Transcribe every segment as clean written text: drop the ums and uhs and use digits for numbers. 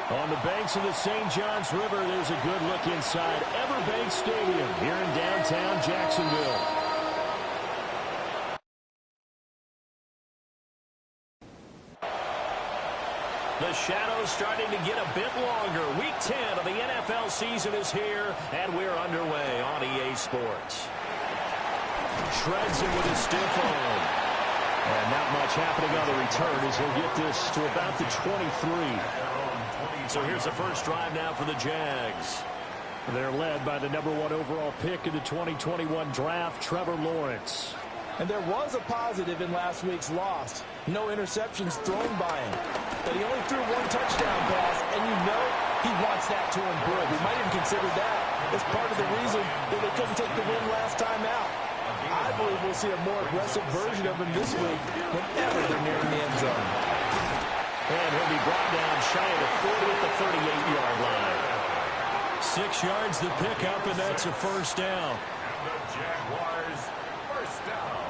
On the banks of the St. Johns River, there's a good look inside Everbank Stadium here in downtown Jacksonville. The shadow's starting to get a bit longer. Week 10 of the NFL season is here, and we're underway on EA Sports. Shreds it with a stiff arm. And not much happening on the return as he'll get this to about the 23. So here's the first drive now for the Jags. They're led by the #1 overall pick in the 2021 draft, Trevor Lawrence. And there was a positive in last week's loss. No interceptions thrown by him. But he only threw one touchdown pass, and you know he wants that to improve. We might even consider that as part of the reason that they couldn't take the win last time out. I believe we'll see a more aggressive version of him this week whenever they're nearing the end zone. And he'll be brought down shy of the 40 at the 38-yard line. 6 yards to pick up, and that's a first down. And the Jaguars, first down.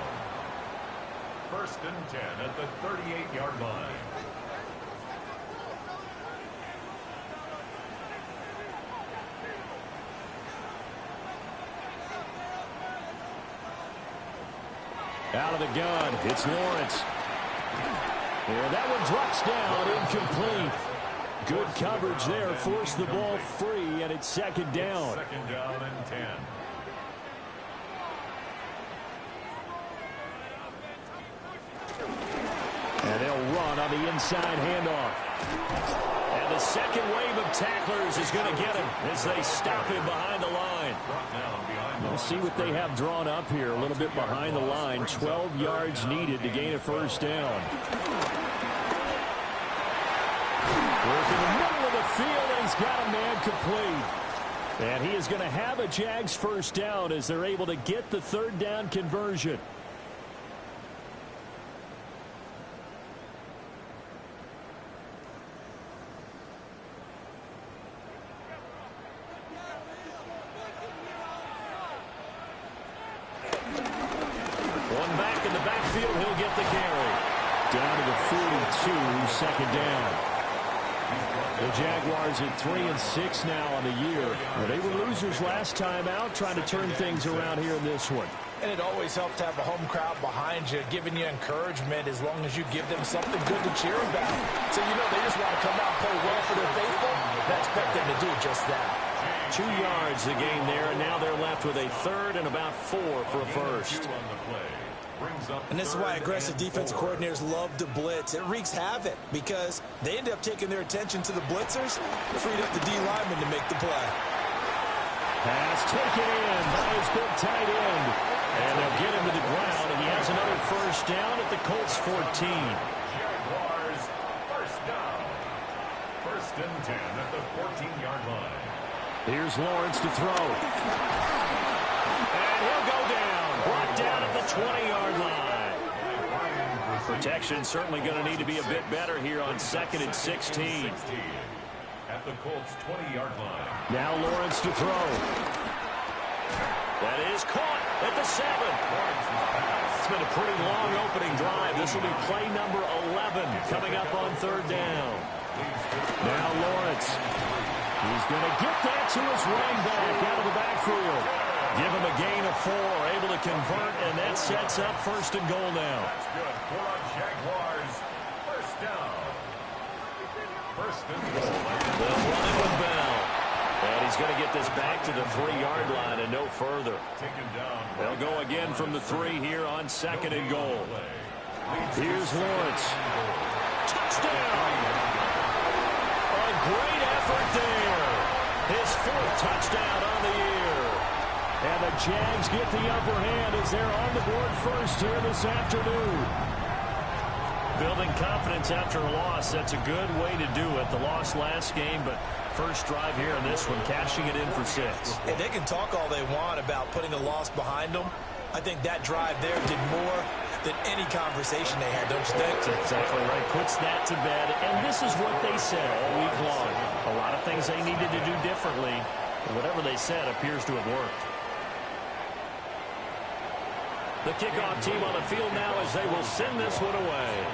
1st and 10 at the 38-yard line. Out of the gun, it's Lawrence. Yeah, that one drops down, incomplete. Good coverage there, forced the ball free, and it's 2nd down. 2nd down and 10. And they'll run on the inside handoff. And the second wave of tacklers is going to get him as they stop him behind the line. We'll see what they have drawn up here. A little bit behind the line. 12 yards needed to gain a first down. Work in the middle of the field, and he's got a man complete. And he is going to have a Jags first down as they're able to get the 3rd down conversion. One back in the backfield, he'll get the carry. Down to the 42, 2nd down. The Jaguars at 3-6 now on the year. Well, they were losers last time out, trying to turn things around here in this one. And it always helps to have a home crowd behind you, giving you encouragement as long as you give them something good to cheer about. So, you know, they just want to come out and play well for their faithful. I expect them to do just that. 2 yards the gain there, and now they're left with a 3rd and about 4 for a first. And this is why aggressive defensive coordinators love to blitz. It wreaks havoc because they end up taking their attention to the blitzers, freed up the D lineman to make the play. Pass taken in by his big tight end. And they'll get him to the ground, and he has another first down at the Colts 14. Jaguars, first down. 1st and 10 at the 14-yard line. Here's Lawrence to throw. And he'll go down. Brought down at the 20-yard line. Protection certainly going to need to be a bit better here on 2nd and 16. At the Colts 20-yard line. Now Lawrence to throw. That is caught at the 7. It's been a pretty long opening drive. This will be play number 11 coming up on 3rd down. Now Lawrence. He's going to get that to his running back out of the backfield. Give him a gain of 4, able to convert, and that sets up 1st and goal now. That's good for our Jaguars. First down. 1st and goal. They'll run it with Bell. And he's going to get this back to the 3-yard line and no further. They'll go again from the 3 here on 2nd and goal. Here's Lawrence. Touchdown! A great effort there. His 4th touchdown on the year. And the Jags get the upper hand as they're on the board first here this afternoon. Building confidence after a loss, that's a good way to do it. The loss last game, but first drive here in this one, cashing it in for 6. And they can talk all they want about putting a loss behind them. I think that drive there did more than any conversation they had, don't you think? That's exactly right. Puts that to bed, and this is what they said all week long. A lot of things they needed to do differently. Whatever they said appears to have worked. The kickoff team on the field now as they will send this one away.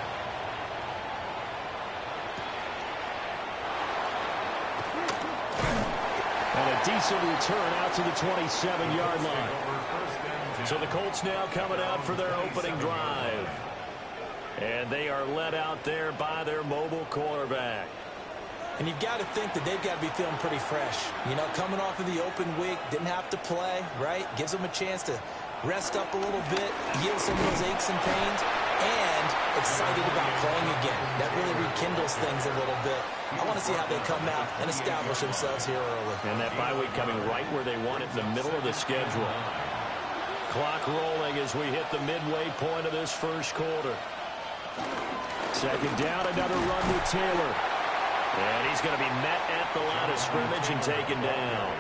decent return out to the 27-yard line. So the Colts now coming out for their opening drive. And they are led out there by their mobile quarterback. And you've got to think that they've got to be feeling pretty fresh. You know, coming off of the open week, didn't have to play, right? Gives them a chance to rest up a little bit, heal some of those aches and pains, and excited about playing again. That really rekindles things a little bit. I want to see how they come out and establish themselves here early. And that bye week coming right where they want it, in the middle of the schedule. Clock rolling as we hit the midway point of this first quarter. Second down, another run with Taylor. And he's going to be met at the line of scrimmage and taken down.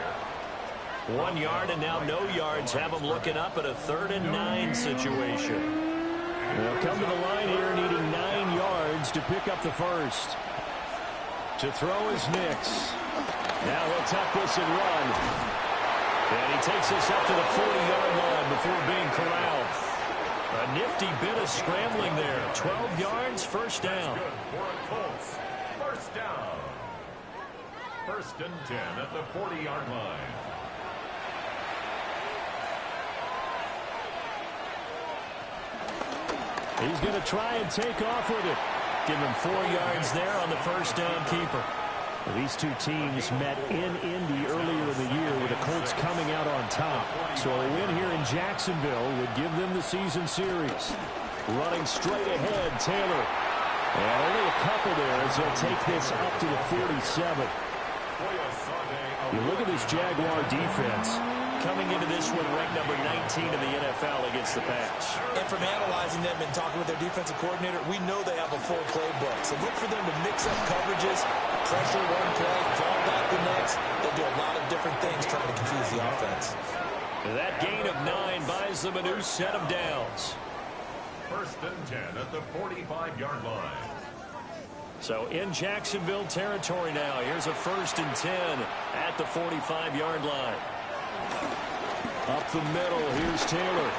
1 yard and now no yards. Have him looking up at a 3rd and 9 situation. They'll come to the line here needing 9 yards to pick up the first. To throw is Nix. Now he'll tuck this and run. And he takes us up to the 40-yard line before being corralled. A nifty bit of scrambling there. 12 yards, first down. First down. 1st and 10 at the 40-yard line. He's going to try and take off with it. Give him 4 yards there on the first down keeper. These two teams met in Indy earlier in the year with the Colts coming out on top. So a win here in Jacksonville would give them the season series. Running straight ahead, Taylor. And only a couple there as they'll take this up to the 47. You look at this Jaguar defense. Coming into this one ranked number 19 in the NFL against the pass. And from analyzing them and talking with their defensive coordinator, we know they have a full playbook. So look for them to mix up coverages, pressure one play, fall back the next. They'll do a lot of different things trying to confuse the offense. That gain of 9 buys them a new set of downs. 1st and 10 at the 45-yard line. So in Jacksonville territory now. Here's a 1st and 10 at the 45-yard line. Up the middle, here's Taylor.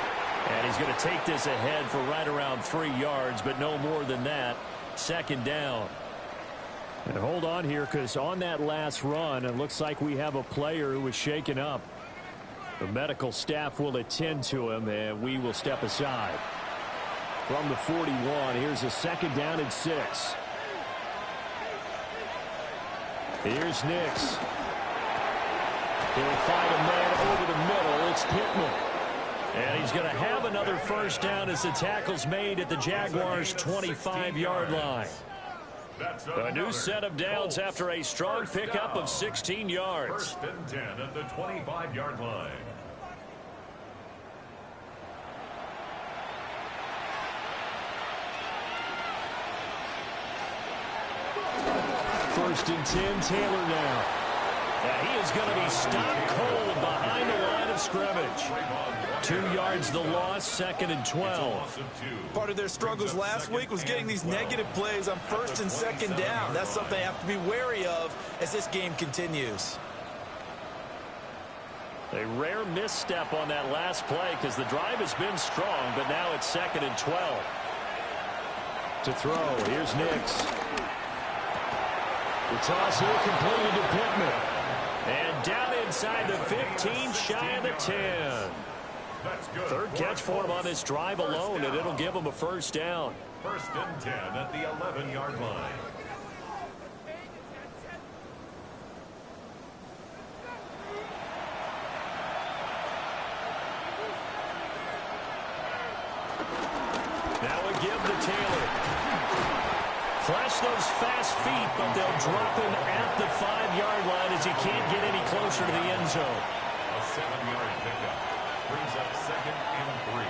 And he's going to take this ahead for right around 3 yards, but no more than that. 2nd down. And hold on here, because on that last run, it looks like we have a player who was shaken up. The medical staff will attend to him, and we will step aside. From the 41, here's a 2nd down and 6. Here's Nix. He'll find a man over the middle. It's Pittman. And he's going to have another first down as the tackle's made at the Jaguars' 25-yard line. A new set of downs after a strong pickup of 16 yards. 1st and 10 at the 25-yard line. First and 10, Taylor now. He is going to be stopped cold behind the line of scrimmage. 2 yards the loss, 2nd and 12. Part of their struggles last week was getting these negative plays on 1st and 2nd down. That's something they have to be wary of as this game continues. A rare misstep on that last play because the drive has been strong, but now it's 2nd and 12. To throw, here's Nix. The toss here completed to Pittman. And down inside the 15, shy of the 10. 3rd catch for him on this drive alone, and it'll give him a first down. 1st and 10 at the 11-yard line. Now a give to Taylor. Flash those fast feet, but they'll drop him at the 5-yard line as he can't get any closer to the end zone. A 7-yard pickup brings up 2nd and 3.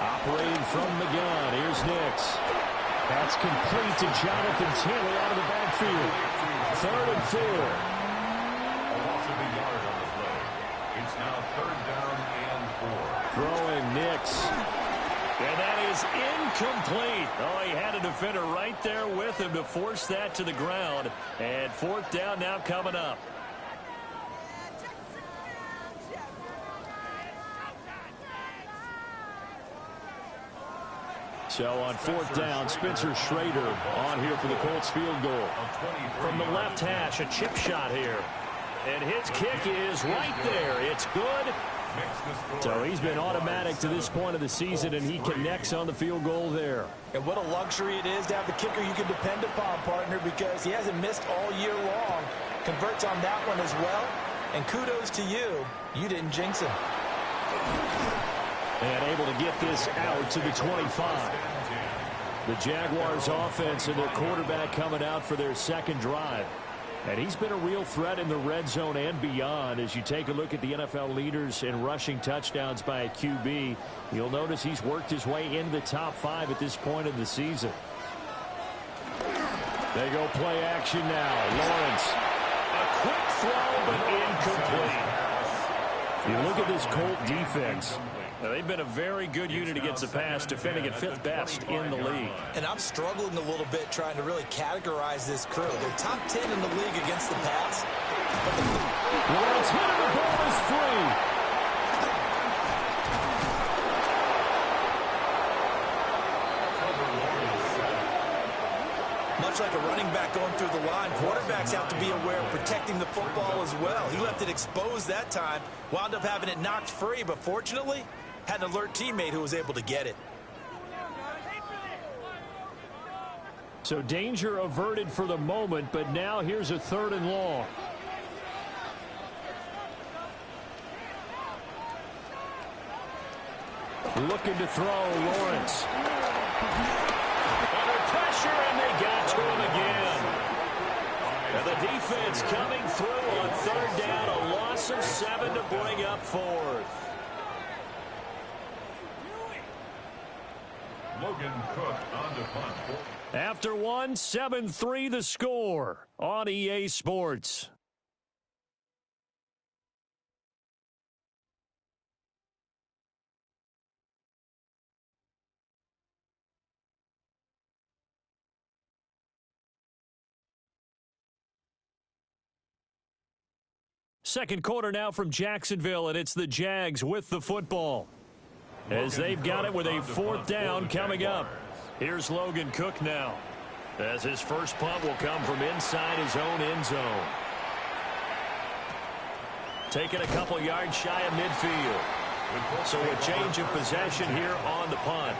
Operating from the gun, here's Nix. That's complete to Jonathan Taylor out of the backfield. 3rd and 4. A loss of a yard on the play. It's now 3rd down and 4. Throwing Nix. And that is incomplete. Oh, he had a defender right there with him to force that to the ground. And 4th down now coming up. So on fourth down, Spencer Schrader on here for the Colts field goal. From the left hash, a chip shot here. And his kick is right there. It's good. So he's been automatic to this point of the season, and he connects on the field goal there. And what a luxury it is to have the kicker you can depend upon, partner, because he hasn't missed all year long. Converts on that one as well. And kudos to you. You didn't jinx him. And able to get this out to the 25. The Jaguars offense and their quarterback coming out for their second drive. And he's been a real threat in the red zone and beyond. As you take a look at the NFL leaders in rushing touchdowns by a QB, you'll notice he's worked his way into the top 5 at this point in the season. They go play action now. Lawrence. A quick throw, but incomplete. You look at this Colt defense. They've been a very good unit against the pass, defending at 5th best in the league. And I'm struggling a little bit trying to really categorize this crew. They're top 10 in the league against the pass. Lawrence hit him, the ball is free. Much like a running back going through the line, quarterbacks have to be aware of protecting the football as well. He left it exposed that time, wound up having it knocked free, but fortunately, had an alert teammate who was able to get it. So danger averted for the moment, but now here's a 3rd and long. Looking to throw, Lawrence. Under pressure, and they got to him again. And the defense coming through on 3rd down, a loss of 7 to bring up 4th. Logan Cook on the punt. After one, 7-3 the score on EA Sports. Second quarter now from Jacksonville, and it's the Jags with the football. As they've got it with a 4th down coming up. Here's Logan Cook now, as his first punt will come from inside his own end zone. Taking a couple yards shy of midfield. So a change of possession here on the punt.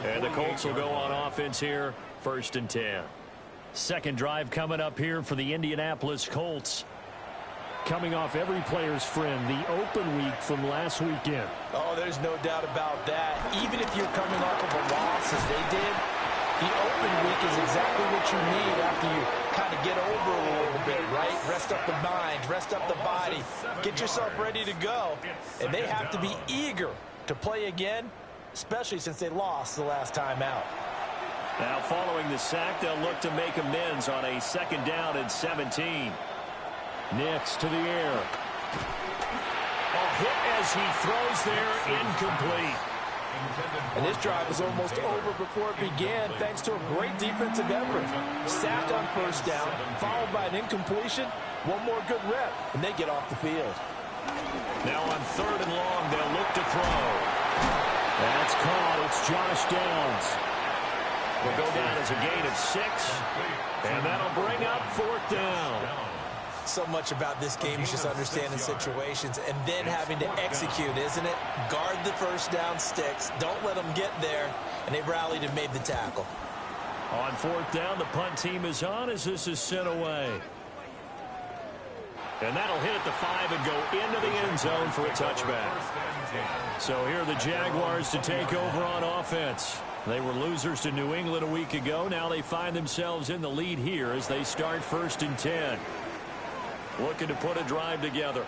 And the Colts will go on offense here, 1st and 10. Second drive coming up here for the Indianapolis Colts. Coming off every player's friend, the open week from last weekend. Oh, there's no doubt about that. Even if you're coming off of a loss as they did, the open week is exactly what you need after you kind of get over a little bit, right? Rest up the mind, rest up the body, get yourself ready to go. And they have to be eager to play again, especially since they lost the last time out. Now following the sack, they'll look to make amends on a 2nd down and 17. Nix to the air. A hit as he throws there, incomplete. And this drive was almost over before it began thanks to a great defensive effort. Sacked on 1st down, followed by an incompletion. One more good rep, and they get off the field. Now on 3rd and long, they'll look to throw. That's caught. It's Josh Downs. Will go down as a gain of 6, and that'll bring up 4th down. So much about this game is just understanding situations and then having to execute, isn't it? Guard the 1st down sticks. Don't let them get there. And they rallied and made the tackle. On 4th down, the punt team is on as this is sent away. And that'll hit at the 5 and go into the end zone for a touchback. So here are the Jaguars to take over on offense. They were losers to New England a week ago. Now they find themselves in the lead here as they start 1st and 10. Looking to put a drive together.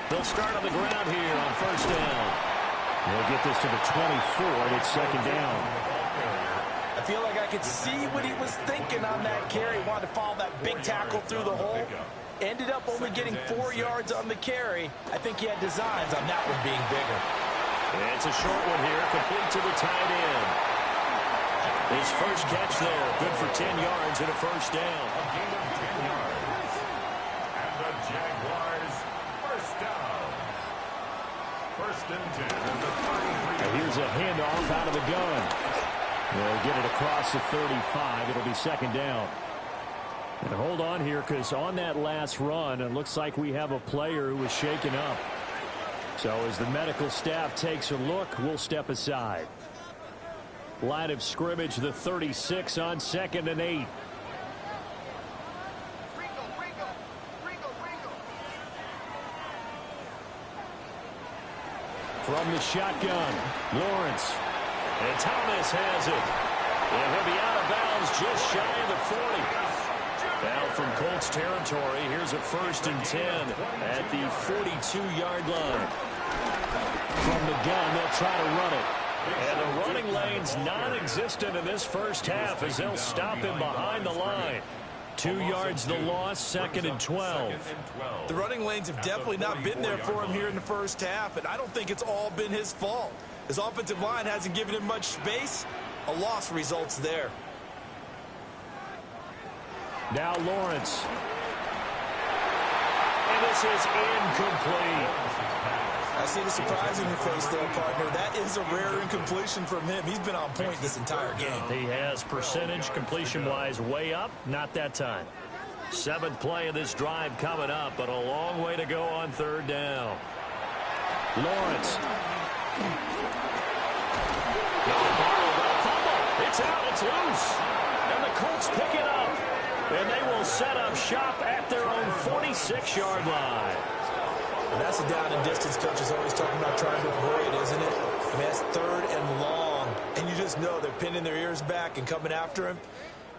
They'll start on the ground here on 1st down. They'll get this to the 24, and it's 2nd down. I feel like I could see what he was thinking on that carry. Wanted to follow that big tackle through the hole. Ended up only getting 4 yards on the carry. I think he had designs on that one being bigger. And it's a short one here, complete to the tight end. His first catch there, good for 10 yards and a 1st down. A gain of 10 yards. And the Jaguars, 1st down. First and 10 at the 33. And here's a handoff out of the gun. They'll get it across the 35. It'll be second down. And hold on here, because on that last run, it looks like we have a player who was shaken up. So as the medical staff takes a look, we'll step aside. Line of scrimmage, the 36 on 2nd and 8. From the shotgun, Lawrence. And Thomas has it. And he'll be out of bounds just shy of the 40. Now from Colts territory, here's a 1st and 10 at the 42-yard line. From the gun, they'll try to run it. And the running lane's non-existent in this first half as they'll stop him behind the line. 2 yards the loss, 2nd and 12. The running lanes have definitely not been there for him here in the first half, and I don't think it's all been his fault. His offensive line hasn't given him much space. A loss results there. Now Lawrence. And this is incomplete. I see the surprise in your face there, partner. That is a rare incompletion from him. He's been on point this entire game. He has percentage completion-wise way up. Not that time. 7th play of this drive coming up, but a long way to go on 3rd down. Lawrence. It's out. It's loose. And the Colts pick it up. And they will set up shop at their own 46-yard line. And that's a down and distance coach is always talking about trying to avoid, isn't it? I mean, that's 3rd and long. And you just know they're pinning their ears back and coming after him,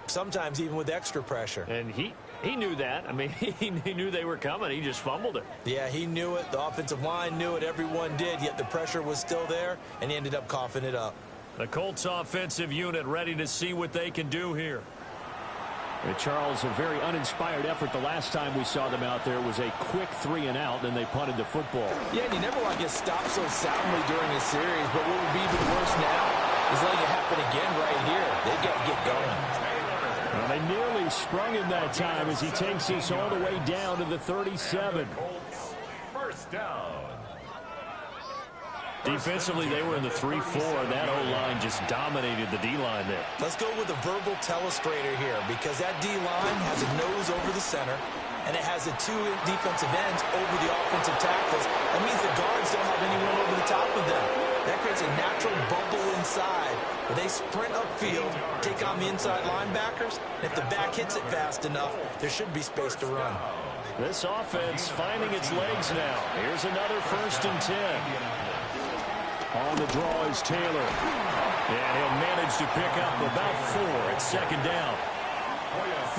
sometimes even with extra pressure. And he knew that. I mean, he knew they were coming. He just fumbled it. Yeah, he knew it. The offensive line knew it. Everyone did, yet the pressure was still there, and he ended up coughing it up. The Colts offensive unit ready to see what they can do here. Charles, a very uninspired effort. The last time we saw them out there was a quick 3 and out, then they punted the football. Yeah, and you never want to get stopped so soundly during a series, but what would be even worse now is letting it happen again right here. They got to get going. Well, they nearly sprung him that time as he takes us all the way down to the 37. First down. Defensively, they were in the 3-4. That O-line just dominated the D-line there. Let's go with a verbal telestrator here, because that D-line has a nose over the center, and it has the 2 defensive ends over the offensive tackles. That means the guards don't have anyone over the top of them. That creates a natural bubble inside where they sprint upfield, take on the inside linebackers, and if the back hits it fast enough, there should be space to run. This offense finding its legs now. Here's another 1st and 10. On the draw is Taylor. And he'll manage to pick up about 4 at 2nd down.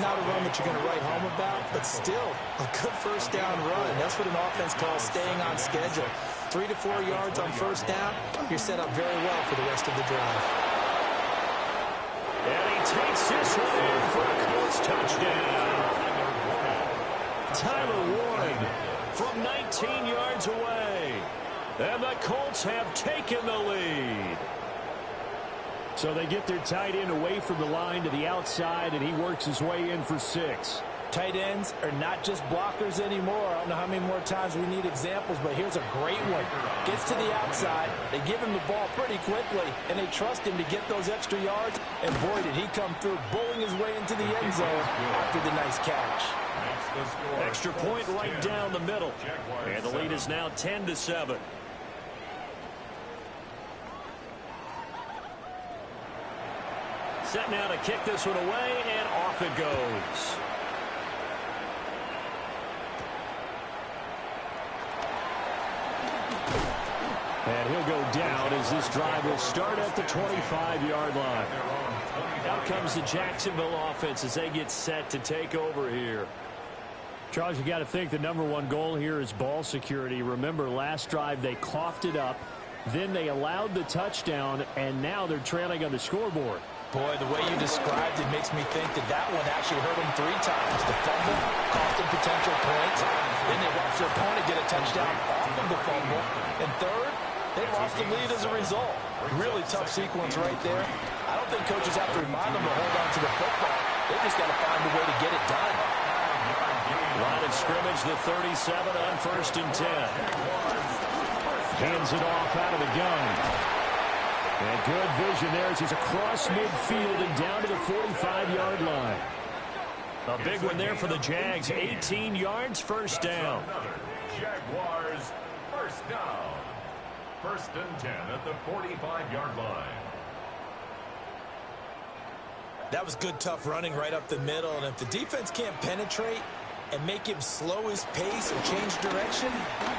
Not a run that you're going to write home about, but still a good 1st down run. That's what an offense calls staying on schedule. 3 to 4 yards on 1st down, you're set up very well for the rest of the drive. And he takes this one in for a Colts touchdown. Tyler Warren from 19 yards away. And the Colts have taken the lead. So they get their tight end away from the line to the outside, and he works his way in for 6. Tight ends are not just blockers anymore. I don't know how many more times we need examples, but here's a great one. Gets to the outside, they give him the ball pretty quickly, and they trust him to get those extra yards, and boy, did he come through, bowling his way into the end zone after the nice catch. Extra point right down the middle, and the lead is now 10-7. Set now to kick this one away, and off it goes. And he'll go down as this drive will start at the 25-yard line. Out comes the Jacksonville offense as they get set to take over here. Charles, you got to think the #1 goal here is ball security. Remember, last drive they coughed it up, then they allowed the touchdown, and now they're trailing on the scoreboard. Boy, the way you described it makes me think that that one actually hurt them 3 times. The fumble cost them potential points. Then they watched their opponent get a touchdown off of the fumble. And third, they lost the lead as a result. Really tough sequence right there. I don't think coaches have to remind them to hold on to the football. They just got to find a way to get it done. Line of scrimmage, the 37 on 1st and 10. Hands it off out of the gun. And good vision there as he's across midfield and down to the 45-yard line. A big one there for the Jags. 18 yards, first down. Jaguars, first down. First and 10 at the 45-yard line. That was good, tough running right up the middle. And if the defense can't penetrate and make him slow his pace or change direction,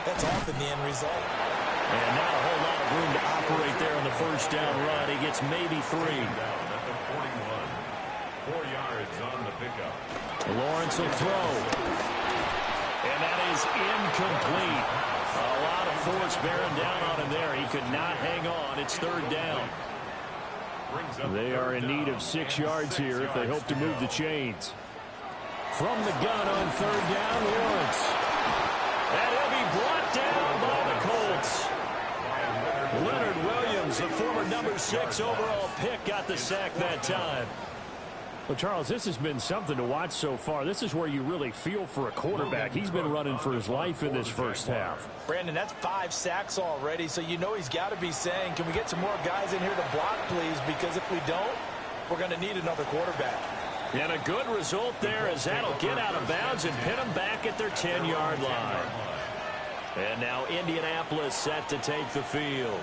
that's often the end result. And not a whole lot of room to operate there on the first down run. He gets maybe 3. Down at the 41. 4 yards on the pickup. Lawrence will throw. And that is incomplete. A lot of force bearing down on him there. He could not hang on. It's third down. They are in need of 6 yards here if they hope to move the chains. From the gun on third down, Lawrence. And he'll be brought down by the Colts. Leonard Williams, the former number 6 overall pick, got the sack that time. Well, Charles, this has been something to watch so far. This is where you really feel for a quarterback. He's been running for his life in this first half. Brandon, that's 5 sacks already, so you know he's got to be saying, can we get some more guys in here to block, please? Because if we don't, we're going to need another quarterback. And a good result there as that'll get out of bounds and pin them back at their 10-yard line. And now Indianapolis set to take the field.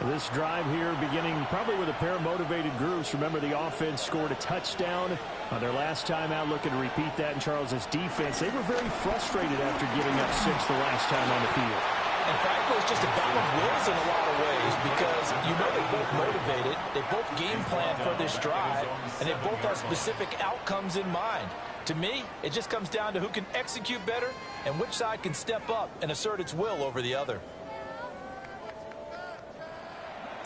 This drive here beginning probably with a pair of motivated groups. Remember, the offense scored a touchdown on their last time out, looking to repeat that in Charles's defense. They were very frustrated after giving up 6 the last time on the field. And frankly, it's just a battle of wills in a lot of ways because you know they're both motivated, they both game plan for this drive, and they both have specific outcomes in mind. To me, it just comes down to who can execute better and which side can step up and assert its will over the other.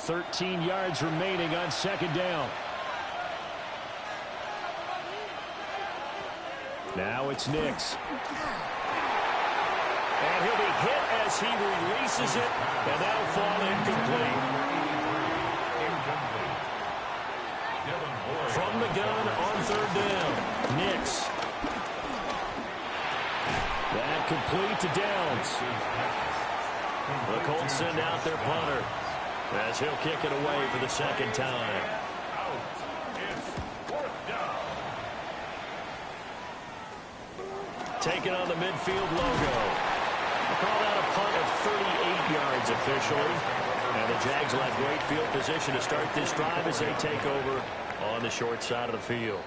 13 yards remaining on second down. Now it's Nix. And he'll be hit as he releases it, and that'll fall incomplete. From the gun on third down, Nix. That complete to Downs. The Colts send out their punter as he'll kick it away for the second time. Taking on the midfield logo. Call that a punt of 38 yards officially. And the Jags will have great field position to start this drive as they take over on the short side of the field.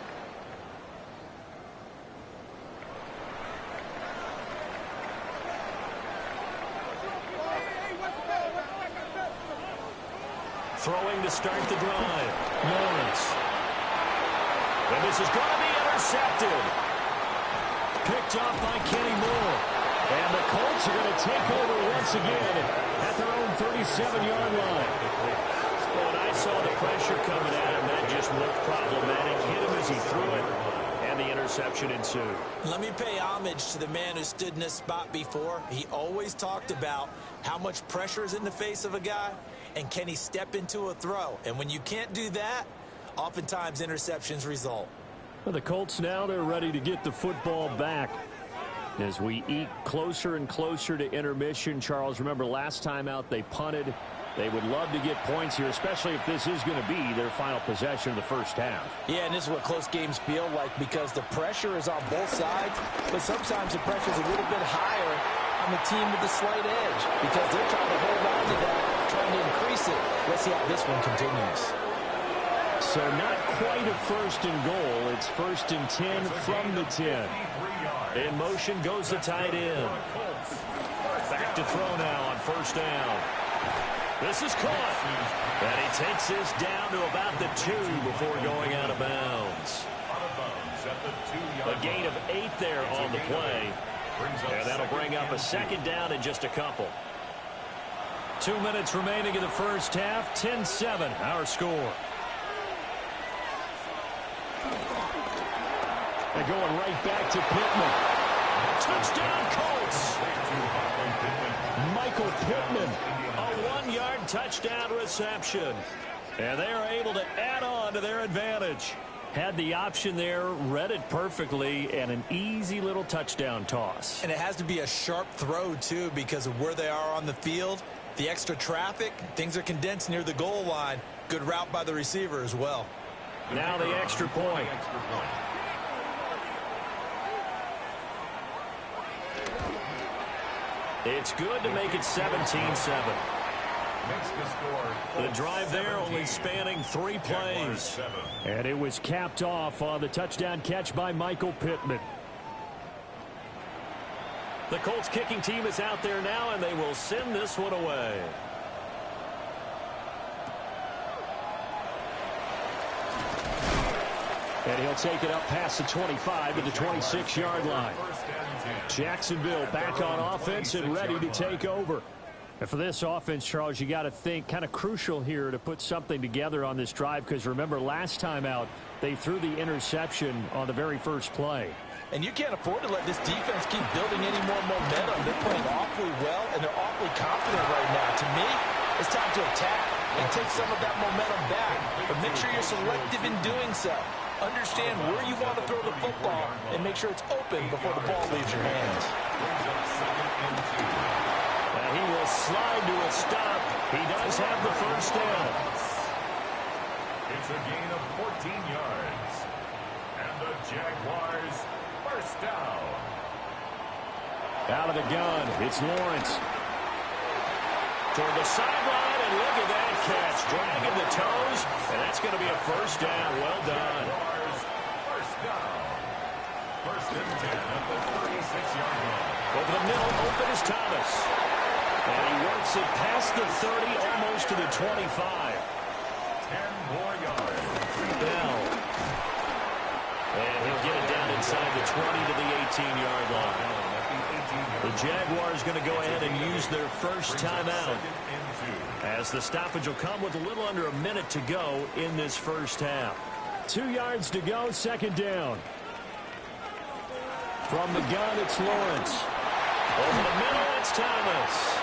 Throwing to start the drive. Lawrence. And this is going to be intercepted. Picked off by Kenny Moore. And the Colts are going to take over once again at their own 37-yard line. When I saw the pressure coming at him, that just looked problematic. Hit him as he threw it, and the interception ensued. Let me pay homage to the man who stood in this spot before. He always talked about how much pressure is in the face of a guy, and can he step into a throw? And when you can't do that, oftentimes interceptions result. Well, the Colts now, they're ready to get the football back. As we eke closer and closer to intermission, Charles, remember last time out they punted. They would love to get points here, especially if this is going to be their final possession of the first half. Yeah, and this is what close games feel like because the pressure is on both sides, but sometimes the pressure is a little bit higher on the team with the slight edge because they're trying to hold on to that, trying to increase it. Let's see how this one continues. So not quite a first and goal. It's first and 10 from the 10. In motion goes the tight end. Back to throw now on first down. This is caught. And he takes this down to about the 2 before going out of bounds. A gain of 8 there on the play. And that'll bring up a second down in just a couple. 2 minutes remaining in the first half. 10-7 our score. They're going right back to Pittman. Touchdown Colts. Michael Pittman, a 1-yard touchdown reception. And they are able to add on to their advantage. Had the option there, read it perfectly, and an easy little touchdown toss. And it has to be a sharp throw, too, because of where they are on the field. The extra traffic, things are condensed near the goal line. Good route by the receiver as well. Now the extra point. It's good to make it 17-7. The drive there only spanning 3 plays. And it was capped off on the touchdown catch by Michael Pittman. The Colts kicking team is out there now, and they will send this one away. And he'll take it up past the 25 to the 26-yard line. Jacksonville back on offense and ready to take over. And for this offense, Charles, you got to think kind of crucial here to put something together on this drive, because remember last time out they threw the interception on the very first play. And you can't afford to let this defense keep building any more momentum. They're playing awfully well, and they're awfully confident right now. To me, it's time to attack and take some of that momentum back. But make sure you're selective in doing so. Understand where you want to throw the football and make sure it's open before the ball leaves your hands. And he will slide to a stop. He does have the first down. It's a gain of 14 yards. And the Jaguars first down. Out of the gun, it's Lawrence. Toward the sideline, and look at that catch. Dragging the toes, and that's going to be a first down. Well done. First down. First and 10 at the 36-yard line. Over the middle, open is Thomas. And he works it past the 30, almost to the 25. 10 more yards. Bell. And he'll get it down inside the 20 to the 18-yard line. The Jaguars going to go ahead and use their first timeout, as the stoppage will come with a little under a minute to go in this first half. 2 yards to go, second down. From the gun, it's Lawrence. Over the middle, it's Thomas.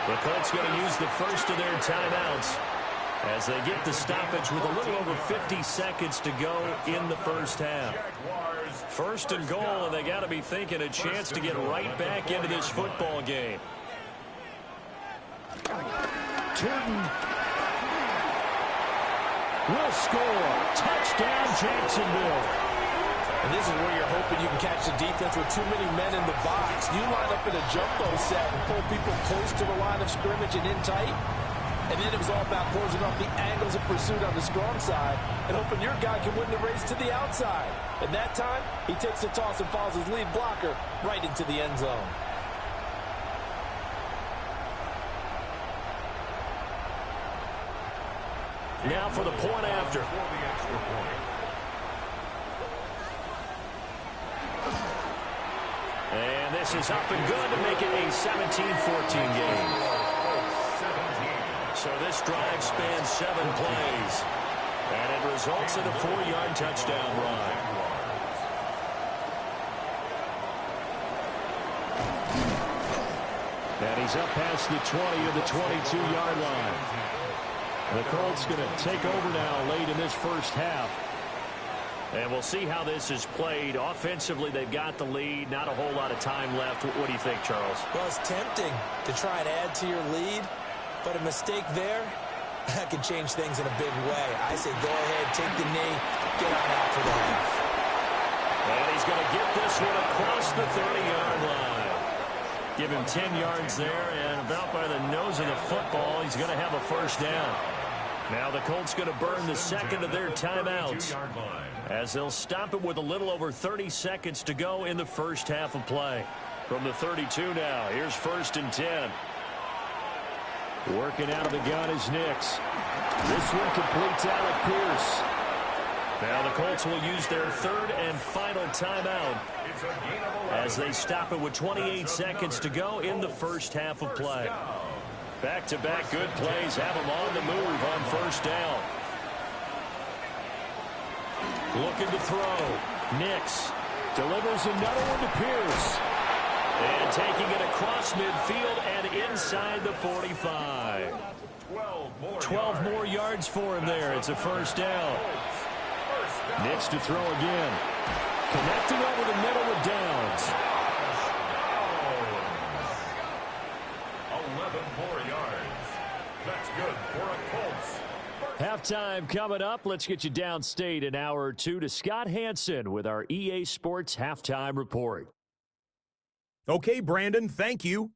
The Colts going to use the first of their timeouts as they get the stoppage with a little over 50 seconds to go in the first half. First and goal, and they got to be thinking a chance to get right back into this football game. Turton will score. Touchdown, Jacksonville. And this is where you're hoping you can catch the defense with too many men in the box. You line up in a jumbo set and pull people close to the line of scrimmage and in tight. And then it was all about closing off the angles of pursuit on the strong side and hoping your guy can win the race to the outside. And that time, he takes the toss and follows his lead blocker right into the end zone. Now for the point after. And this is up and good to make it a 17-14 game. So this drive spans 7 plays, and it results in a 4-yard touchdown run. And he's up past the 20 to the 22-yard line. The Colts going to take over now late in this first half. And we'll see how this is played. Offensively, they've got the lead. Not a whole lot of time left. What do you think, Charles? Well, it's tempting to try and add to your lead. But a mistake there, that can change things in a big way. I say go ahead, take the knee, get on out for the half. And he's going to get this one across the 30-yard line. Give him 10 yards there, and about by the nose of the football, he's going to have a first down. Now the Colts going to burn the second of their timeouts, as they'll stop it with a little over 30 seconds to go in the first half of play. From the 32 now, here's first and 10. Working out of the gun is Nix. This one completes Alec Pierce. Now the Colts will use their third and final timeout as they stop it with 28 seconds to go in the first half of play. Back-to-back good plays have them on the move on first down. Looking to throw. Nix delivers another one to Pierce. And taking it across midfield and inside the 45. 12 more yards for him there. It's a first down. Nix to throw again. Connecting over the middle with Downs. 11 more yards. That's good for a Colts. Halftime coming up. Let's get you downstate an hour or two to Scott Hansen with our EA Sports Halftime Report. Okay, Brandon, thank you.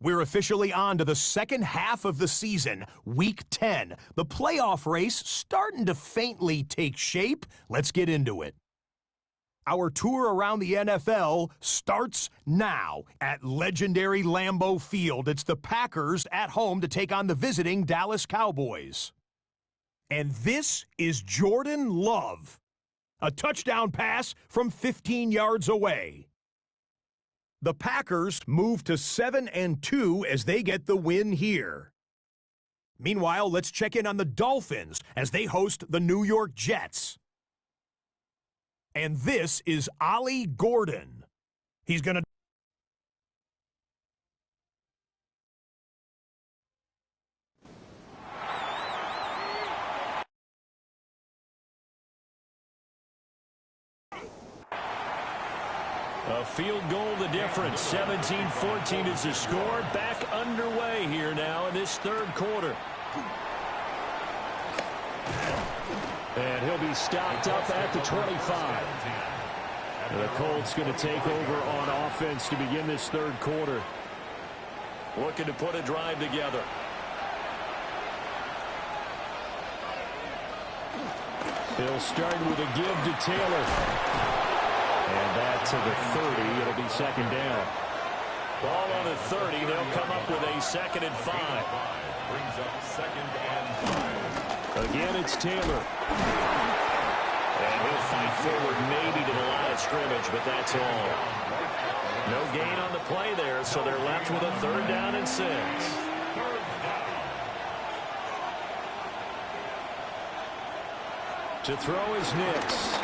We're officially on to the second half of the season, Week 10. The playoff race starting to faintly take shape. Let's get into it. Our tour around the NFL starts now at legendary Lambeau Field. It's the Packers at home to take on the visiting Dallas Cowboys. And this is Jordan Love. A touchdown pass from 15 yards away. The Packers move to 7-2 as they get the win here. Meanwhile, let's check in on the Dolphins as they host the New York Jets. And this is Ollie Gordon. He's going to... A field goal the difference. 17-14 is the score. Back underway here now in this third quarter. And he'll be stopped up at the 25. The Colts going to take over on offense to begin this third quarter. Looking to put a drive together. He'll start with a give to Taylor. And that to the 30. It'll be second down. Ball on the 30. They'll come up with a 2nd and 5. Brings up 2nd and 5. Again, it's Taylor. And he'll fight forward maybe to the line of scrimmage, but that's all. No gain on the play there, so they're left with a 3rd down and 6. To throw is Nix.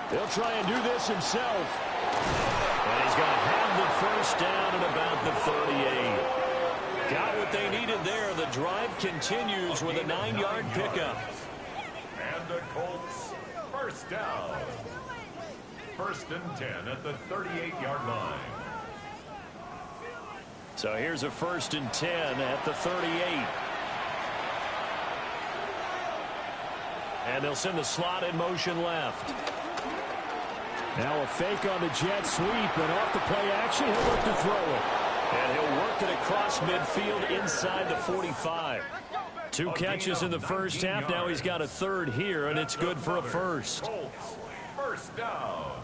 He'll try and do this himself. And he's going to have the 1st down at about the 38. Got what they needed there. The drive continues with a 9-yard pickup. And the Colts, 1st down. 1st and 10 at the 38-yard line. So here's a 1st and 10 at the 38. And they'll send the slot in motion left. Now a fake on the jet sweep, and off the play action, he'll look to throw it. And he'll work it across midfield inside the 45. 2 catches in the first half. Now he's got a 3rd here, and it's good for a 1st. Colts, 1st down.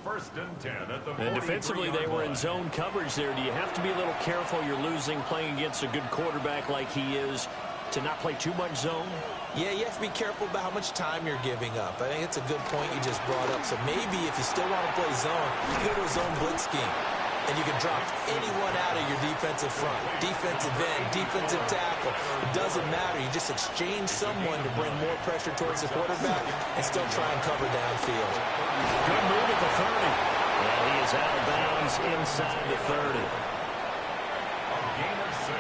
1st and 10 at the 43-yard line. And defensively, they were in zone coverage there. Do you have to be a little careful? You're losing playing against a good quarterback like he is to not play too much zone? Yeah, you have to be careful about how much time you're giving up. I think it's a good point you just brought up. So maybe if you still want to play zone, you go to a zone blitz scheme. And you can drop anyone out of your defensive front. Defensive end, defensive tackle. It doesn't matter. You just exchange someone to bring more pressure towards the quarterback and still try and cover downfield. Good move at the 30. And he is out of bounds inside the 30. A gain of 6.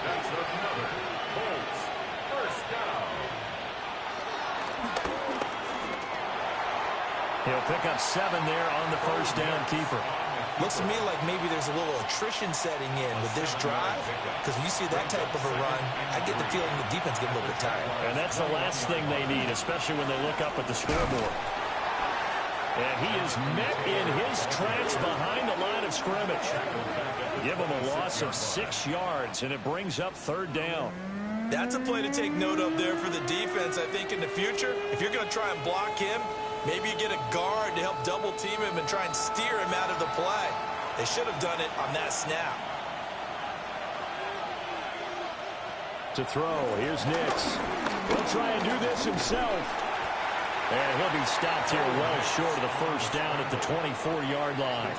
That's another Colts 1st down. He'll pick up 7 there on the 1st down keeper. Looks to me like maybe there's a little attrition setting in with this drive, because when you see that type of a run, I get the feeling the defense get a little bit tired. And that's the last thing they need, especially when they look up at the scoreboard. And he is met in his tracks behind the line of scrimmage. Give him a loss of 6 yards, and it brings up 3rd down. That's a play to take note of there for the defense. I think in the future, if you're going to try and block him, maybe you get a guard to help double team him and try and steer him out of the play. They should have done it on that snap. To throw, here's Nix. He'll try and do this himself. And he'll be stopped here well short of the 1st down at the 24-yard line.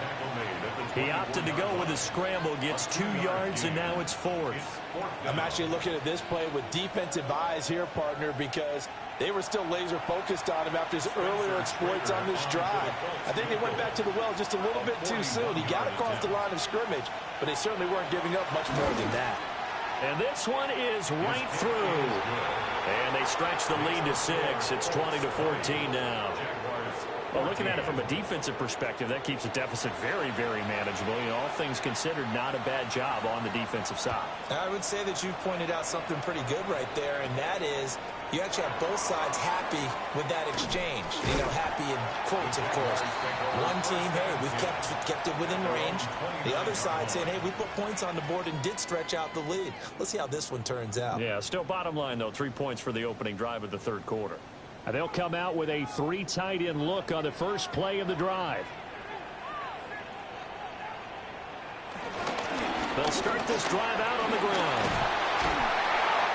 He opted to go with a scramble, gets 2 yards, and now it's 4th. I'm actually looking at this play with defensive eyes here, partner, because they were still laser focused on him after his earlier exploits on this drive. I think they went back to the well just a little bit too soon. He got across the line of scrimmage, but they certainly weren't giving up much more than that. And this one is right through. And they stretch the lead to 6. It's 20-14 now. Well, looking at it from a defensive perspective, that keeps the deficit very, very manageable. You know, all things considered, not a bad job on the defensive side. I would say that you've pointed out something pretty good right there, and that is you actually have both sides happy with that exchange. You know, happy in quotes, of course. One team, hey, we've kept it within range. The other side saying, hey, we put points on the board and did stretch out the lead. Let's see how this one turns out. Yeah, still bottom line, though, 3 points for the opening drive of the third quarter. And they'll come out with a 3 tight end look on the first play of the drive. They'll start this drive out on the ground.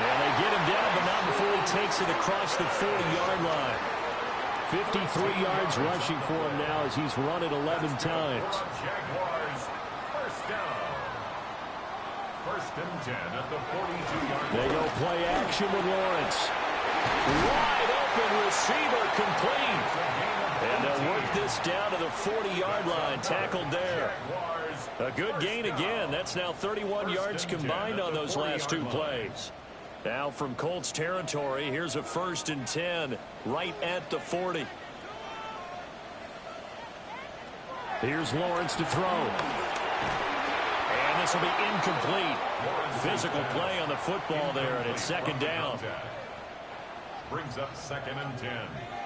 And they get him down, but not before he takes it across the 40-yard line. 53 yards rushing for him now as he's run it 11 times. Jaguars, first down. First and 10 at the 42-yard line. They go play action with Lawrence. Wide open receiver complete. And they'll work this down to the 40-yard line. Tackled there. A good gain again. That's now 31 yards combined on those last 2 plays. Now from Colts territory, here's a 1st and 10 right at the 40. Here's Lawrence to throw. And this will be incomplete. Physical play on the football there, and it's 2nd down. Brings up 2nd and 10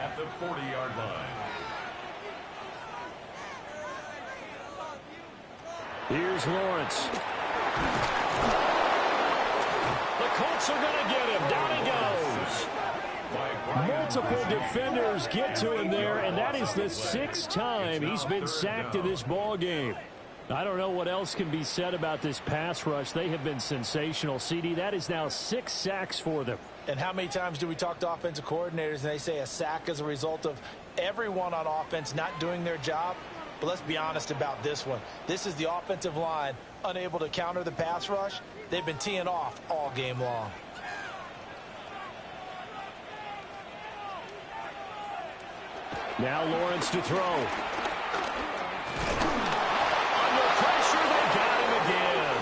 at the 40-yard line. Here's Lawrence. The Colts are going to get him. Down he goes. Multiple defenders get to him there, and that is the 6th time he's been sacked in this ball game. I don't know what else can be said about this pass rush. They have been sensational. CD, that is now 6 sacks for them. And how many times do we talk to offensive coordinators and they say a sack is a result of everyone on offense not doing their job? But let's be honest about this one. This is the offensive line unable to counter the pass rush. They've been teeing off all game long. Now Lawrence to throw. Under pressure, they got him again.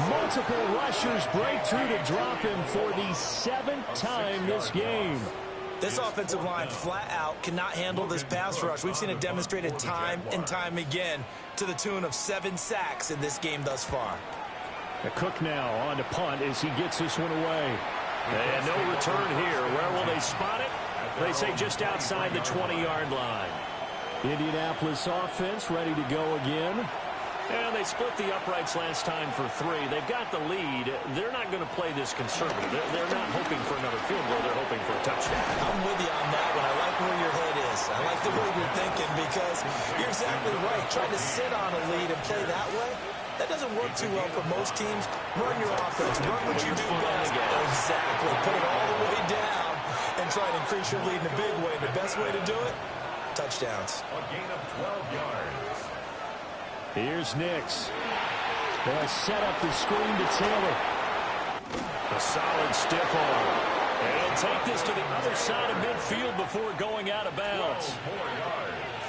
Multiple rushers break through to drop him for the 7th time this game. This offensive line flat out cannot handle this pass rush. We've seen it demonstrated time and time again to the tune of 7 sacks in this game thus far. A Cook now on to punt as he gets this one away. And no return here. Where will they spot it? They say just outside the 20-yard line. Indianapolis offense ready to go again. And they split the uprights last time for 3. They've got the lead. They're not going to play this conservative. They're not hoping for another field goal. They're hoping for a touchdown. I'm with you on that one. I like where your head is. I like the way you're thinking because you're exactly right. Trying to sit on a lead and play that way, that doesn't work too well for most teams. Run your offense. Run what you do best. Exactly. Put it all the way down and try to increase your lead in a big way. The best way to do it, touchdowns. A gain of 12 yards. Here's Nix. They'll set up the screen to Taylor. A solid stiff arm. And he'll take this to the other side of midfield before going out of bounds. 4 yards.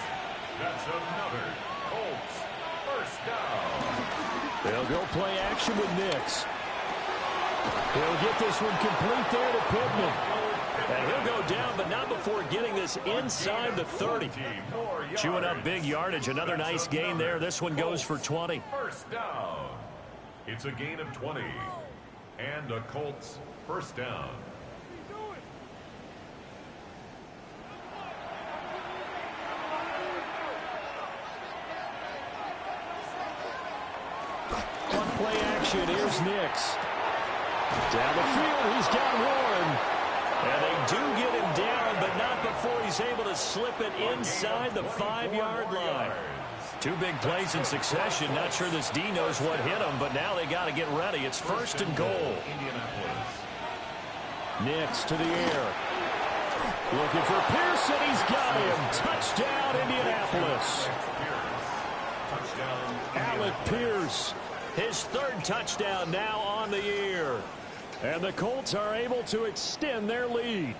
That's another Colts first down. They'll go play action with Nix. He'll get this one complete there to Pittman. And he'll go down, but not before getting this inside the 30. Chewing up big yardage. Another nice gain there. This one goes for 20. First down. It's a gain of 20. And a Colts first down. On play action, here's Nix. Down the field, he's got Warren. And they do get him down, but not before he's able to slip it inside the 5-yard line. 2 big plays in succession. Not sure this D knows what hit him, but now they got to get ready. It's 1st and goal. Nix to the air. Looking for Pearson. He's got him. Touchdown, Indianapolis. Alec Pierce. His 3rd touchdown now on the year. And the Colts are able to extend their lead.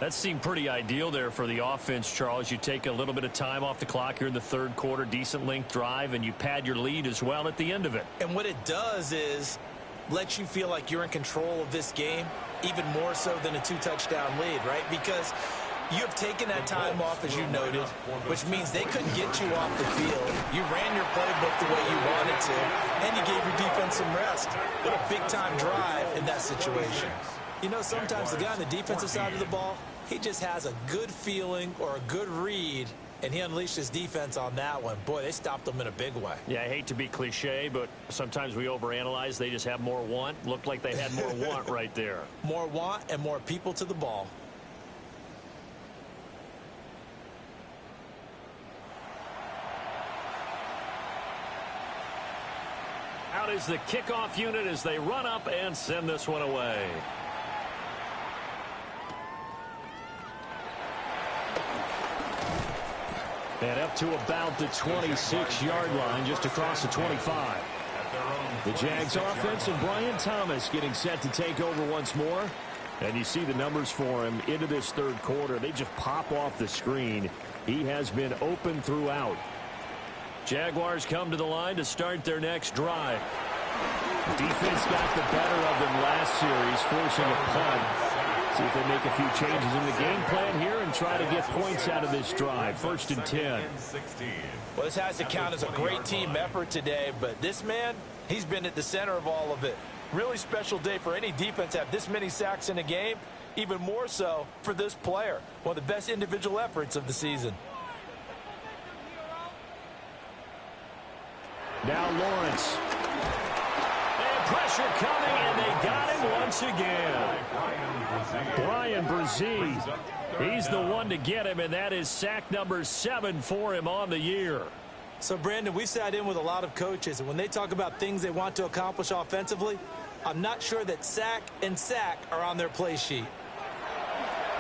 That seemed pretty ideal there for the offense, Charles. You take a little bit of time off the clock here in the third quarter, decent length drive, and you pad your lead as well at the end of it. And what it does is let you feel like you're in control of this game, even more so than a 2-touchdown lead, right? Because you have taken that time off, as you noted, which means they couldn't get you off the field. You ran your playbook the way you wanted to, and you gave your defense some rest. What a big-time drive in that situation. You know, sometimes the guy on the defensive side of the ball, he just has a good feeling or a good read, and he unleashed his defense on that one. Boy, they stopped them in a big way. Yeah, I hate to be cliche, but sometimes we overanalyze. They just have more want. Looked like they had more want right there. More want and more people to the ball. Out is the kickoff unit as they run up and send this one away. And up to about the 26-yard line, just across the 25. The Jags offense and Brian Thomas getting set to take over once more. And you see the numbers for him into this third quarter. They just pop off the screen. He has been open throughout. Jaguars come to the line to start their next drive. Defense got the better of them last series, forcing a punt. See if they make a few changes in the game plan here and try to get points out of this drive. 1st and 10. Well, this has to count as a great team effort today, but this man, he's been at the center of all of it. Really special day for any defense to have this many sacks in a game, even more so for this player. One of the best individual efforts of the season. Now Lawrence. And pressure coming, and they got him once again. Brian Brzee. He's the one to get him, and that is sack number 7 for him on the year. So, Brandon, we sat in with a lot of coaches, and when they talk about things they want to accomplish offensively, I'm not sure that sack and sack are on their play sheet.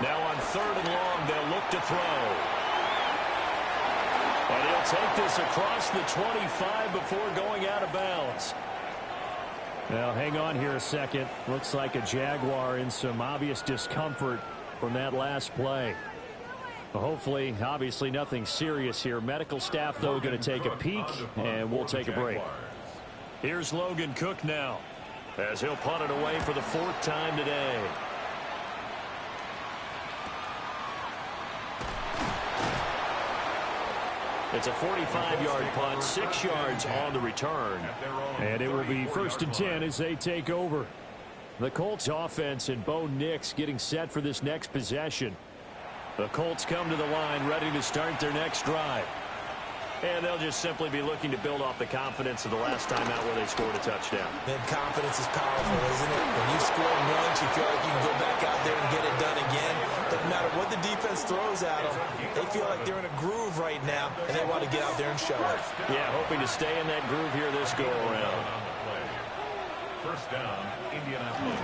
Now on 3rd and long, they'll look to throw. And he'll take this across the 25 before going out of bounds. Now, hang on here a second. Looks like a Jaguar in some obvious discomfort from that last play. Well, hopefully, obviously, nothing serious here. Medical staff, though, going to take a peek, and we'll take a break. Here's Logan Cook now, as he'll punt it away for the 4th time today. It's a 45-yard punt, 6 yards on the return. And it will be 1st and 10 as they take over. The Colts offense and Bo Nix getting set for this next possession. The Colts come to the line ready to start their next drive. And they'll just simply be looking to build off the confidence of the last time out where they scored a touchdown. Man, confidence is powerful, isn't it? When you score once, you feel like you can go back out there and get it done again. Doesn't matter what the defense throws at them. They feel like they're in a groove right now, and they want to get out there and show it. Yeah, hoping to stay in that groove here this go-around. 1st down, Indianapolis.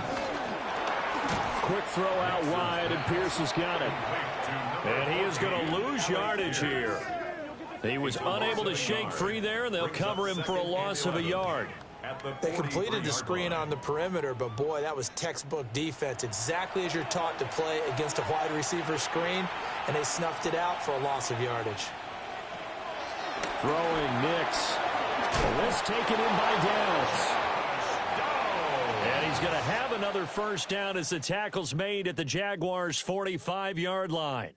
Quick throw out wide, and Pierce has got it. And he is going to lose yardage here. He was unable to shake free there, and they'll cover him for a loss of a yard. They completed the screen on the perimeter, but boy, that was textbook defense. Exactly as you're taught to play against a wide receiver screen, and they snuffed it out for a loss of yardage. Throwing Nix. This taken in by Downs. And he's going to have another 1st down as the tackle's made at the Jaguars' 45-yard line.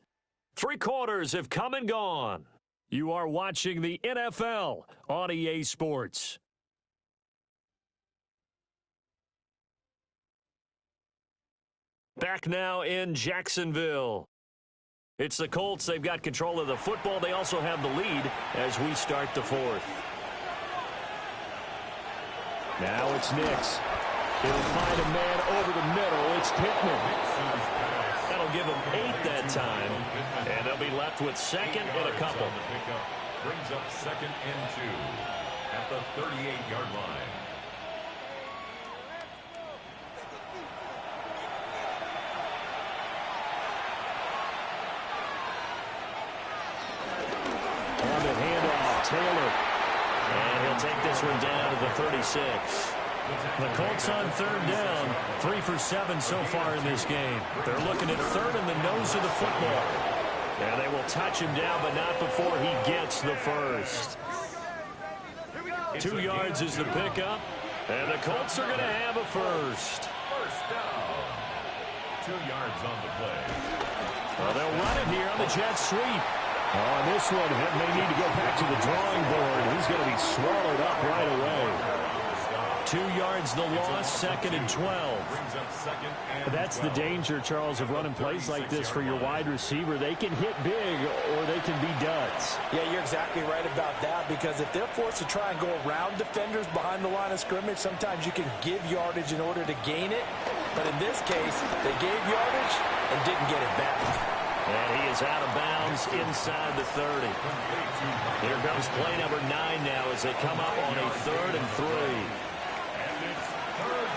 3 quarters have come and gone. You are watching the NFL on EA Sports. Back now in Jacksonville. It's the Colts. They've got control of the football. They also have the lead as we start the 4th. Now it's Nix. He'll find a man over the middle. It's Pittman. That'll give him 8 that time. And they'll be left with 2nd and a couple. Brings up 2nd and 2 at the 38-yard line. On the handoff, Taylor. And he'll take this one down to the 36. The Colts on third down, 3 for 7 so far in this game. They're looking at third in the nose of the football. And they will touch him down, but not before he gets the first. 2 yards is the pickup, and the Colts are going to have a first. First down. 2 yards on the play. Well, they'll run it here on the jet sweep. On this one, may need to go back to the drawing board. He's going to be swallowed up right away. 2 yards the loss, 2nd and 12. That's the danger, Charles, of running plays like this for your wide receiver. They can hit big or they can be duds. Yeah, you're exactly right about that, because if they're forced to try and go around defenders behind the line of scrimmage, sometimes you can give yardage in order to gain it. But in this case, they gave yardage and didn't get it back. And he is out of bounds inside the 30. Here comes play number 9 now as they come up on a 3rd and 3.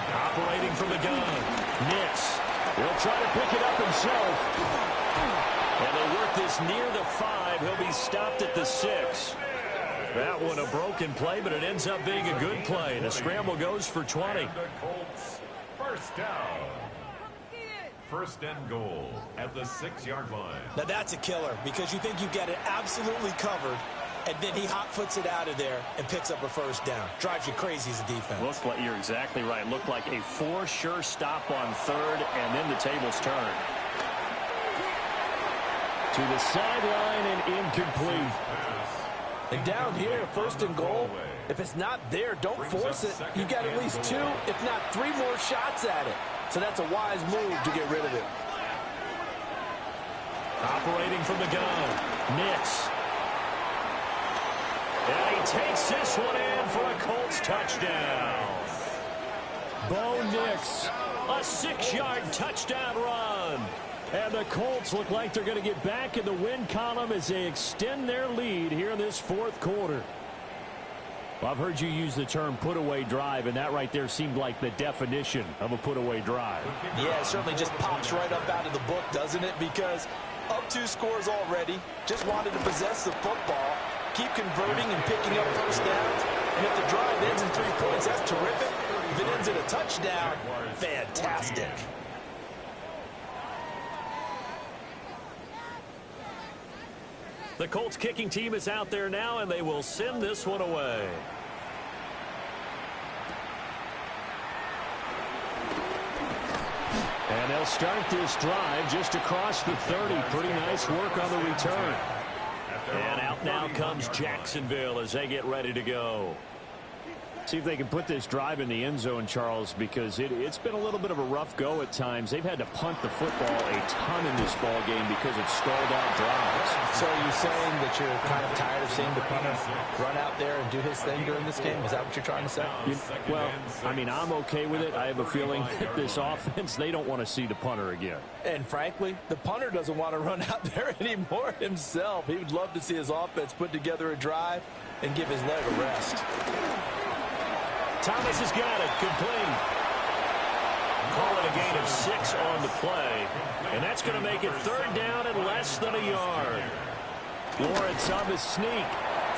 Operating from the gun, Nix. He'll try to pick it up himself. And they work this near the 5. He'll be stopped at the 6. That one a broken play, but it ends up being a good play. The scramble goes for 20. And the Colts, first down. 1st and goal at the 6-yard line. Now that's a killer, because you think you've got it absolutely covered, and then he hot-foots it out of there and picks up a first down. Drives you crazy as a defense. Looks like you're exactly right. Looked like a for-sure stop on 3rd, and then the tables turn. To the sideline and incomplete. And down here, 1st and goal, if it's not there, don't force it. You've got at least 2, if not 3 more shots at it. So that's a wise move to get rid of it. Operating from the gun, Nix. And he takes this one in for a Colts touchdown. Bo Nix. A 6-yard touchdown run. And the Colts look like they're going to get back in the win column as they extend their lead here in this 4th quarter. Well, I've heard you use the term put-away drive, and that right there seemed like the definition of a put-away drive. Yeah, it certainly just pops right up out of the book, doesn't it? Because up 2 scores already, just wanted to possess the football, keep converting and picking up first downs. And if the drive ends in 3 points, that's terrific. If it ends in a touchdown, fantastic. The Colts kicking team is out there now, and they will send this one away. And they'll start this drive just across the 30. Pretty nice work on the return. And out now comes Jacksonville as they get ready to go. See if they can put this drive in the end zone, Charles, because it's been a little bit of a rough go at times. They've had to punt the football a ton in this ball game because of stalled out drives. So are you saying that you're kind of tired of seeing the punter run out there and do his thing during this game? Is that what you're trying to say? Well, I mean, I'm okay with it. I have a feeling that this offense, they don't want to see the punter again. And frankly, the punter doesn't want to run out there anymore himself. He would love to see his offense put together a drive and give his leg a rest. Thomas has got it, complete. Call it a gain of 6 on the play. And that's going to make it 3rd down and less than a yard. Lawrence on the sneak.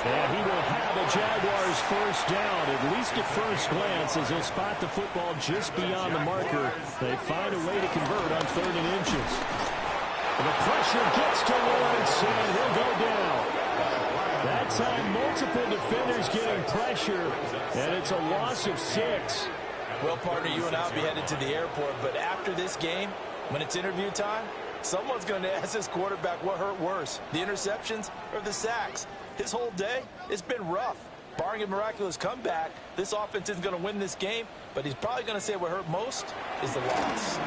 And he will have a Jaguars first down, at least at first glance, as he'll spot the football just beyond the marker. They find a way to convert on 3rd and inches. And the pressure gets to Lawrence, and he'll go down. That time, multiple defenders getting pressure, and it's a loss of 6. Well, partner, you and I will be headed to the airport, but after this game, when it's interview time, someone's going to ask this quarterback what hurt worse, the interceptions or the sacks. His whole day, it's been rough. Barring a miraculous comeback, this offense isn't going to win this game, but he's probably going to say what hurt most is the loss.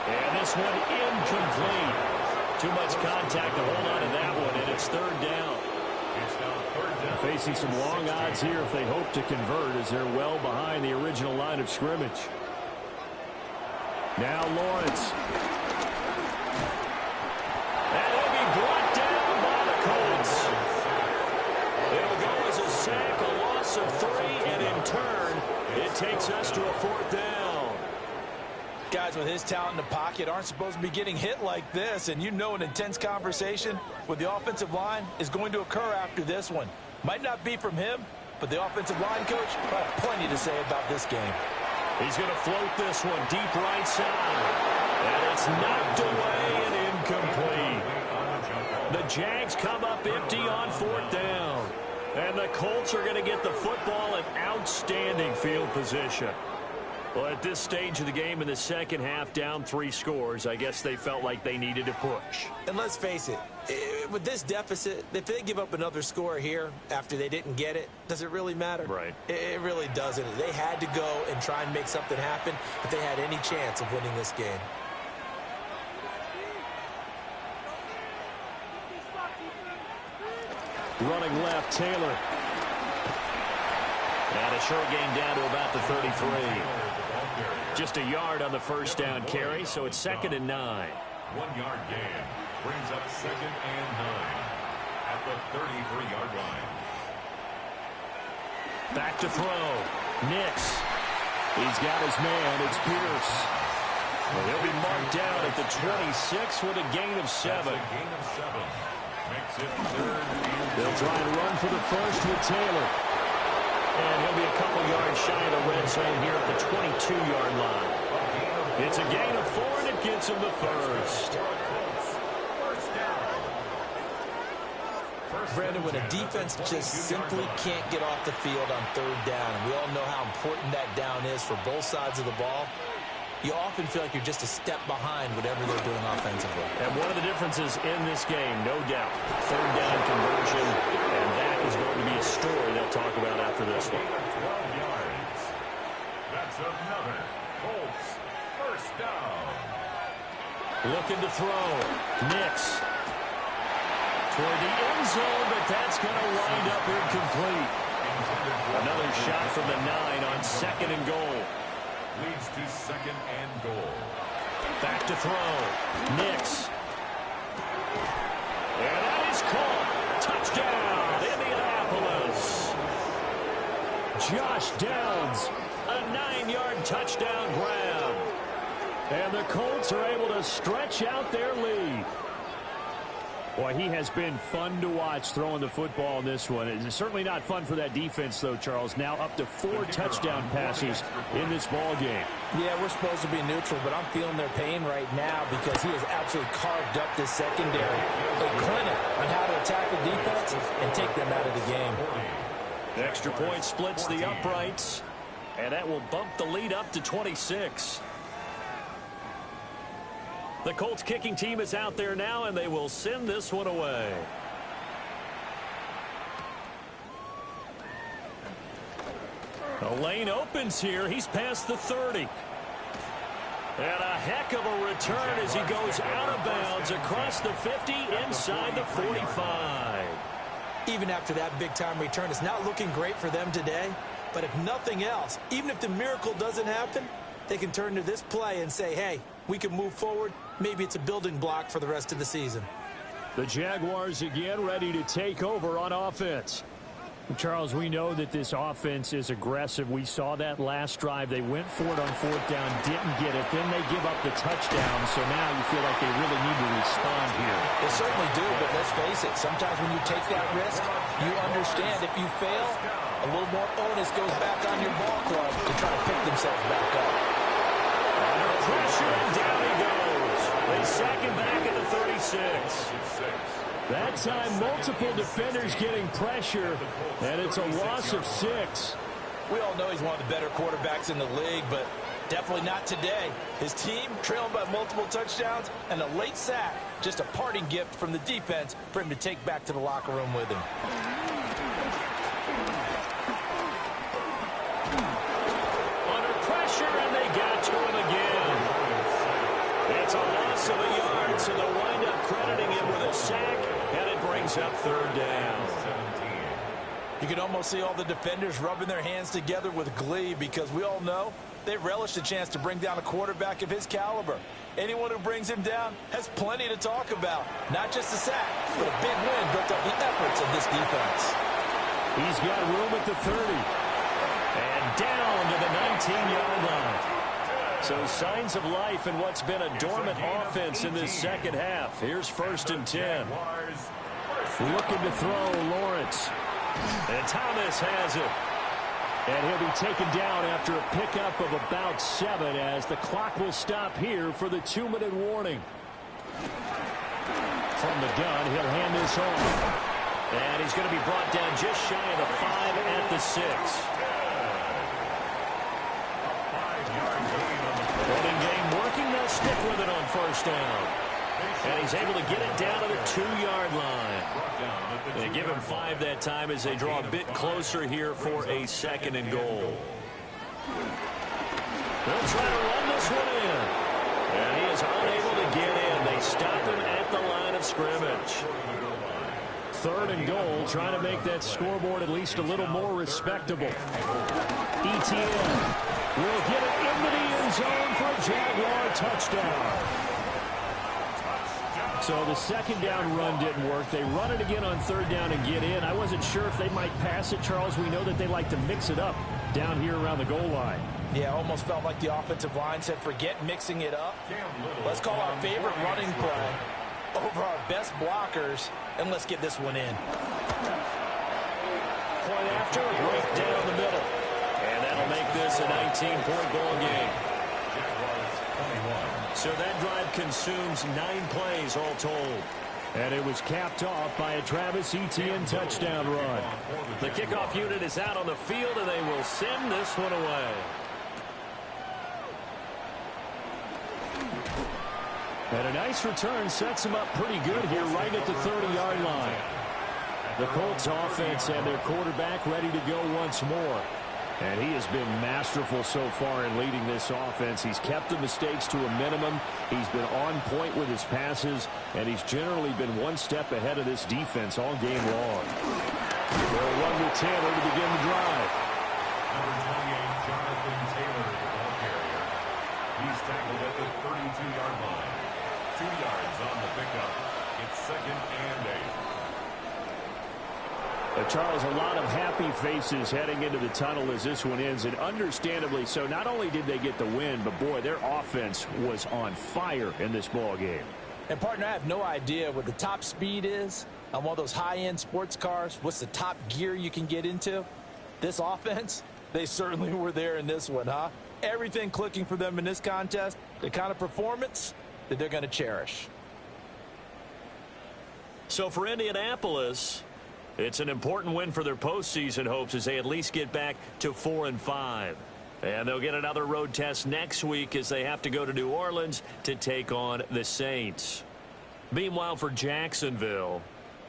And this one incomplete. Too much contact to hold on to that one, and it's 3rd down. Facing some long odds here if they hope to convert, as they're well behind the original line of scrimmage. Now Lawrence. And he'll be brought down by the Colts. It'll go as a sack, a loss of 3, and in turn, it takes us to a 4th down. Guys with his talent in the pocket aren't supposed to be getting hit like this, and you know an intense conversation with the offensive line is going to occur after this one. Might not be from him, but the offensive line coach will have plenty to say about this game. He's going to float this one deep right side. And it's knocked away and incomplete. The Jags come up empty on 4th down. And the Colts are going to get the football in outstanding field position. Well, at this stage of the game in the second half, down 3 scores, I guess they felt like they needed to push. And let's face it, with this deficit, if they give up another score here after they didn't get it, does it really matter? Right. It really doesn't. They had to go and try and make something happen if they had any chance of winning this game. Running left, Taylor. And a short gain down to about the 33. Just a yard on the first down carry, so it's 2nd and 9. 1-yard gain brings up 2nd and 9 at the 33-yard line. Back to throw. Nix. He's got his man. It's Pierce. Well, he'll be marked down at the 26 with a gain of 7. That's a gain of 7. Makes it 3rd and They'll try and run for the first with Taylor. And he'll be a couple yards shy of the red zone here at the 22-yard line. It's a gain of 4, and it gets him the first. Brandon, when a defense just simply can't get off the field on 3rd down, and we all know how important that down is for both sides of the ball, you often feel like you're just a step behind whatever they're doing offensively. And one of the differences in this game, no doubt, 3rd down conversion, and that is going to be a story they'll talk about after this one. 12 yards. That's another Colts first down. Looking to throw. Nix. Toward the end zone, but that's going to wind up incomplete. Another shot from the 9 on 2nd and goal. Leads to 2nd and goal. Back to throw. Nix. And that is caught. Touchdown, Indianapolis. Josh Downs, a 9-yard touchdown grab. And the Colts are able to stretch out their lead. Boy, he has been fun to watch throwing the football in this one. It's certainly not fun for that defense, though, Charles. Now up to 4 touchdown passes in this ball game. Yeah, we're supposed to be neutral, but I'm feeling their pain right now because he has absolutely carved up this secondary. A clinic on how to attack the defense and take them out of the game. The extra point splits the uprights, and that will bump the lead up to 26. The Colts kicking team is out there now, and they will send this one away. The lane opens here. He's past the 30. And a heck of a return as he goes out of bounds across the 50 inside the 45. Even after that big-time return, it's not looking great for them today. But if nothing else, even if the miracle doesn't happen, they can turn to this play and say, hey, we can move forward. Maybe it's a building block for the rest of the season. The Jaguars again ready to take over on offense. Charles, we know that this offense is aggressive. We saw that last drive. They went for it on 4th down, didn't get it. Then they give up the touchdown. So now you feel like they really need to respond here. They certainly do, but let's face it. Sometimes when you take that risk, you understand if you fail, a little more onus goes back on your ball club to try to pick themselves back up. Under pressure, and down he goes. They sack him back at the 36. That time, multiple defenders getting pressure, and it's a loss of 6. We all know he's one of the better quarterbacks in the league, but definitely not today. His team trailing by multiple touchdowns and a late sack. Just a parting gift from the defense for him to take back to the locker room with him. Under pressure, and they got to him again. It's a loss of a yard, so they'll wind up crediting him with a sack, and it brings up 3rd down. You can almost see all the defenders rubbing their hands together with glee because we all know they relish the chance to bring down a quarterback of his caliber. Anyone who brings him down has plenty to talk about. Not just a sack, but a big win built up the efforts of this defense. He's got room at the 30. And down to the 19-yard line. So signs of life in what's been a dormant offense in this second half. Here's 1st and 10. Looking to throw, Lawrence. And Thomas has it. And he'll be taken down after a pickup of about 7 as the clock will stop here for the 2-minute warning. From the gun, he'll hand this off. And he's going to be brought down just shy of the 5 at the 6. Running game working. They'll stick with it on first down. And he's able to get it down to the 2-yard line. They give him 5 that time as they draw a bit closer here for a 2nd and goal. They'll try to run this one in. And he is unable to get in. They stop him at the line of scrimmage. 3rd and goal, trying to make that scoreboard at least a little more respectable. ETN will get it into the end zone for a Jaguar touchdown. So the 2nd down run didn't work. They run it again on 3rd down and get in. I wasn't sure if they might pass it, Charles. We know that they like to mix it up down here around the goal line. Yeah, almost felt like the offensive line said, forget mixing it up. Let's call our favorite running play over our best blockers, and let's get this one in. Point after, right down the middle. And that'll make this a 19-point ball game. So that drive consumes 9 plays all told. And it was capped off by a Travis Etienne touchdown run. The kickoff unit is out on the field, and they will send this one away. And a nice return sets them up pretty good here right at the 30-yard line. The Colts offense and their quarterback ready to go once more. And he has been masterful so far in leading this offense. He's kept the mistakes to a minimum. He's been on point with his passes, and he's generally been one step ahead of this defense all game long. They'll run with Taylor to begin the drive. Number 28, Jonathan Taylor, the ball carrier. He's tackled at the 32-yard line. 2 yards on the pickup. It's 2nd and 8. Charles, a lot of happy faces heading into the tunnel as this one ends, and understandably so. Not only did they get the win, but boy, their offense was on fire in this ball game. And partner, I have no idea what the top speed is on one of those high-end sports cars. What's the top gear you can get into? This offense, they certainly were there in this one, huh? Everything clicking for them in this contest, the kind of performance that they're going to cherish. So for Indianapolis, it's an important win for their postseason hopes as they at least get back to 4-5. And they'll get another road test next week as they have to go to New Orleans to take on the Saints. Meanwhile, for Jacksonville,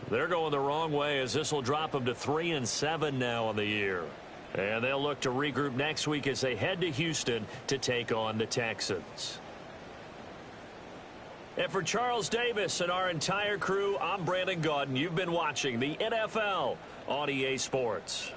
they're going the wrong way as this will drop them to 3-7 now on the year. And they'll look to regroup next week as they head to Houston to take on the Texans. And for Charles Davis and our entire crew, I'm Brandon Gaudin. You've been watching the NFL on EA Sports.